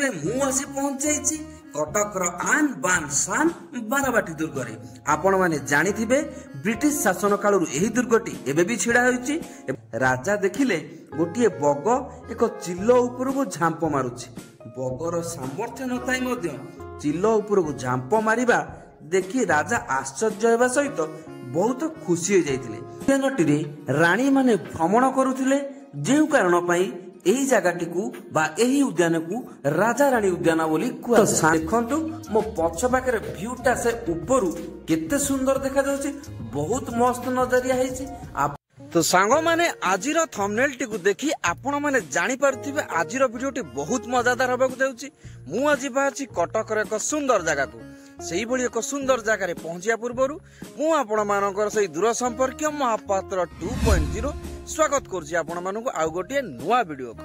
देखिपे मु आसी पहुंची कटकर आन बान शान बारबाटी दुर्गरे आपण माने जानिथिबे ब्रिटिश शासन कालरू एही दुर्गटी एबे भी छिड़ा होईची। राजा देखिले गोटिए बग एक चिल्लो उपरको झांप मारुची। बगर सामर्थ्य नथाई मध्य चिल्लो उपरको झांप मारिबा देखि राजा आश्चर्य हेबा सहित बहुत खुशी हो जाइतिले। उद्यानटी रानी माने भ्रमण करुथिले जेउ कारण पई एही जगहटी को बा एही उद्यान को राजा रानी उद्यान बोली कुआ। देखंतु मो पछ पाखरे व्यूटा से ऊपरू केते सुंदर देखा जाउची, बहुत मस्त नजरिया हेची। तो सांगो माने आजिर थंबनेल टी को देखि आपण माने जानि पारथिबे आजिर वीडियोटी बहुत मजादार होबाकू जाउची। मु आज बाहरची कटकर एक सुंदर जगह को सेही भली एक सुंदर जगह रे पहुंचिया पूर्वरु मु आपण मानकर सही दूर संपर्क महापात्र 2.0 स्वागत करछि आपण मानकु आउ गोटे नुवा वीडियो को।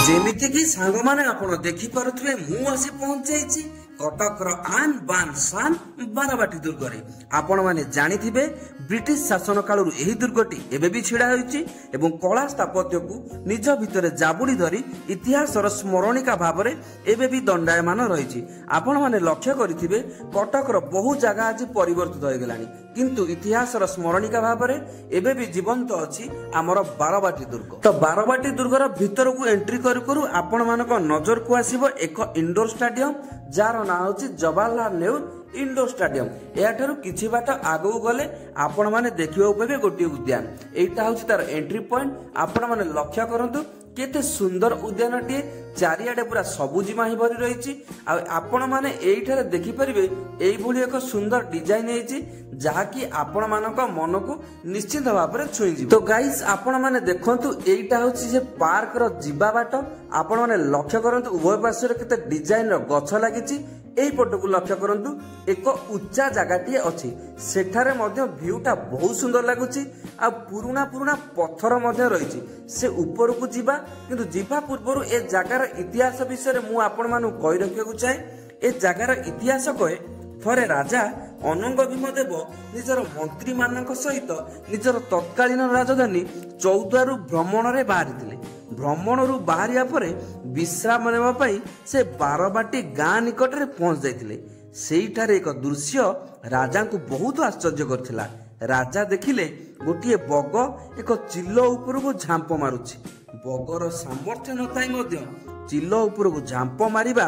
जेमिति कि सांग माने आपण देखि पारुथबे मु आसी पहुंची कटकर आन बान शान बारबाटी दुर्गरे आपण माने जानिथिबे ब्रिटिश शासन कालरू एही दुर्गटी एबे भी छिड़ा होईची एवं कला स्थापत्य को निज भितरे जाबुडी धरी इतिहासर स्मरणिका भाबरे एबे भी दंडायमान रहिची। आपण माने लक्ष्य करिथिबे कटकर बहु जगह आज परिवर्तित होय गेलानी किंतु इतिहासर स्मरणिका भाबरे एबे भी जीवंत अछि हमर बारबाटी दुर्ग। तो बारबाटी दुर्गर भितर को एंट्री करू करू आपण मानक नजर को आसीबो एक इंडोर स्टेडियम जार ना होची जवाहरलाल नेहरू इंडोर स्टेडियम। एठारु किछि बाट आगु गले आपण माने देखिबो पाबे गोटे उद्यान। एटा होची तार एंट्री पॉइंट। आपण माने लक्ष्य करंतु केते सुंदर उद्यानटी चारियाडे पूरा सबुजिमा ही भरी रहिछि। आ आपण माने एइठारे देखि परिबे एई भली एक सुंदर डिजाइन हेछि जहा कि आपण मानक मन को निश्चित भाबरे छुई जिवो। तो गाइस आपण माने देखंतु एइटा होछि जे पार्क रो जिबा बाट। आपण माने लक्ष्य करंतु उभय पार्श्व केते डिजाइन रो गछ लागिछि। एई पट को लक्ष्य करंतु एक उच्चा जगहटी अछि सेठारे मध्य व्यूटा बहुत सुंदर लागुछि। आ पुराना पुराना पत्थर मध्य रहिछि से ऊपर को जिबा किंतु जिबा पूर्वरु ए जगार इतिहास विषय रे मु आपण मानु कहि रखियकु चाहे। ए जगार इतिहास कहे थरे राजा अनंग भीमदेव निजर मंत्री मानक सहित निजर तत्कालीन राजधानी चौद्वारु भ्रमण रे बाहरिथिले। भ्रमण रु बाहरिया परे विश्राम नेबा पई से बारबाटी गां निकट रे पहुंच जाइथिले। सेइठारे एक दृश्य राजा को बहुत आश्चर्य करथिला। राजा देखिले गोटिए बग एक चिल्लो ऊपर को झांप मारुछि। बगर सामर्थ्य नथाई मध्य चिल्लो ऊपर को झांप मारिबा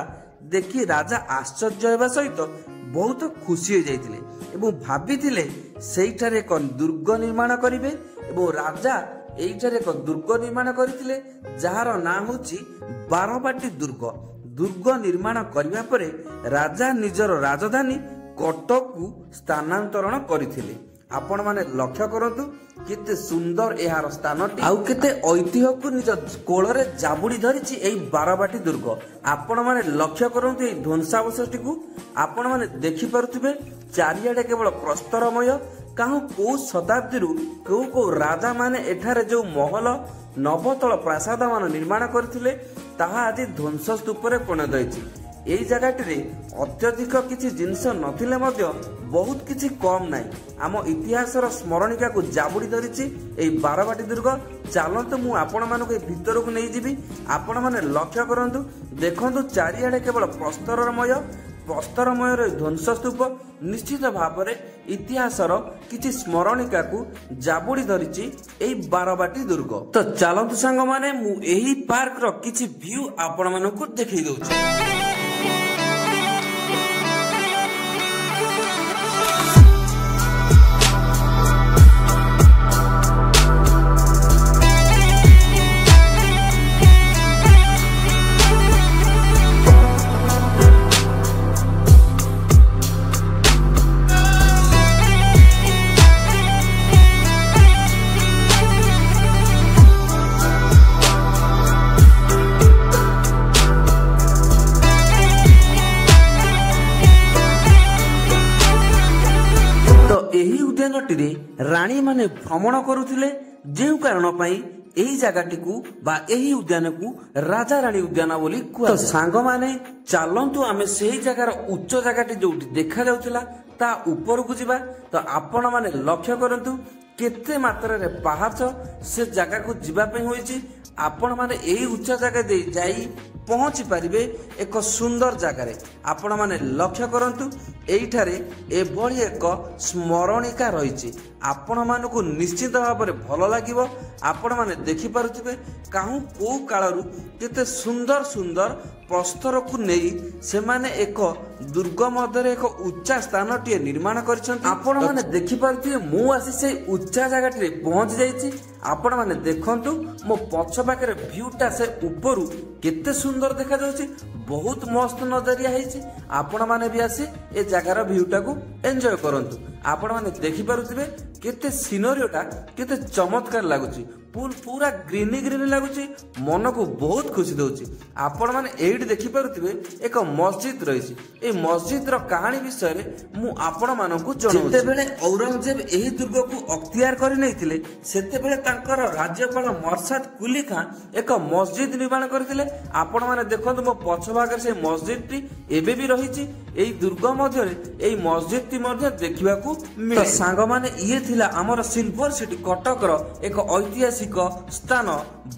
देखि राजा आश्चर्य हेबा सहित बहुत खुशी हो जाइथिले एवं भाबिथिले सेइठारे एक दुर्ग निर्माण करिवे। एवं राजा एइठारे एक दुर्ग निर्माण करथिले जार ना होछि बारबाटी दुर्ग। दुर्ग निर्माण करिवा परे राजा निजर राजधानी कटक को स्थानांतरण करथिले। आपण माने लक्ष्य करंतु केते सुंदर एहार स्थानटी आउ केते ऐतिह्य को निज कोଳରେ जाबुडी धरिछि एई बारबाटी दुर्ग। आपण माने लक्ष्य करंतु एई ध्वंसावशेषटी को आपण माने देखि पारुथिबे चारियाडे केवल प्रस्तरमय। काहू को शताब्दी रु को राजा माने एठारे जो महल नवतल प्रासाद मान निर्माण करथिले ताहा आज ध्वंस स्तूप रे परिणत होइछि। एई जगहटी रे अत्यधिक किछि जिंस नथिले मध्य बहुत किछि कम नाही आम इतिहासर स्मरणिका को जाबुडी धरिछि एई बारबाटी दुर्ग। चलंतु मु आपण मानको ए भितर को नै जिबि। आपण माने लक्ष्य करंतु देखंतु चारियाडे केवल प्रस्तरमय ध्वंस स्तूप निश्चित भाव में इतिहासर किछि स्मरणिका को जाबुडी धरिछि एई बारबाटी दुर्ग। तो चलंतु सांग माने मु एही पार्क रो किछि व्यू आपण मानको देखै दउछि। उद्यानटी रानी माने भ्रमण करुथिले जेउ कारण पई एही जगहटी को बा एही उद्यान को राजा रानी उद्यान बोली कुआ। तो सांग माने चलंतु आमे सेही जगार उच्च जगहटी जोटी देखा जाउथिला ता ऊपर को जिबा। तो आपण माने लक्ष्य करंतु केते मात्रा पाहाच से जगह को जीवाई होईची आपण माने एई उच्चा जगह दे जाई पहुंची पारिबे एक सुंदर जगार आपण माने लक्ष्य करंतु एइठारे एभली एक स्मरणिका रही आपण मानक निश्चित भाव में भल लगे आपण माने देखि पारुथिबे काहू को कालरू केते सुंदर सुंदर प्रस्तर को नहीं से माने एक दुर्ग मध्य एक उच्चा स्थान टी निर्माण करछन आपण माने देखि पारुथिबे मु आसी से उच्चा जगह टी पहुंच जाईची आपण माने देखंतु मो पछ पाखरे व्यूटा से ऊपरू केते सुंदर देखा जाउची बहुत मस्त नजरिया है आपण माने भी आसी ए जगार व्यूटा को एंजॉय करंतु आपण माने देखि पारुथिबे केते सिनरियोटा केते चमत्कार लागुची पूरा ग्रीनी ग्रीनी लगुची मन को बहुत खुशी दउची आपण माने एइड देखि पारुथिबे एक मस्जिद रहिची ए मस्जिद रो कहानी विषय रे मु आपण मानकु जणाउ जेते बेले औरंगजेब एही दुर्ग को अख्तियार करि नैथिले सेते बेले तांकर राज्यपाल मर्शाद कुली खां एक मस्जिद निर्माण करथिले आपण माने देखंतु मो पछ भाग से मस्जिद टी एबे भी रहिची एई दुर्ग मध्य रे एई मस्जिद टी मध्य देखिबा को मिले सांग माने इए थिला हमर सिल्वर सिटी कटक रो एक ऐतिहासिक स्थान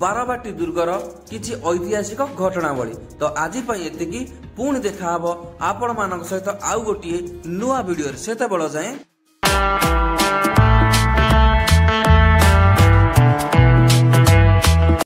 बारबाटी दुर्गर किछि ऐतिहासिक घटनावली तो आज एतिकी पुणी देखा आपण मान सहित आउ गोटे नुआ वीडियो से बड़ जाए।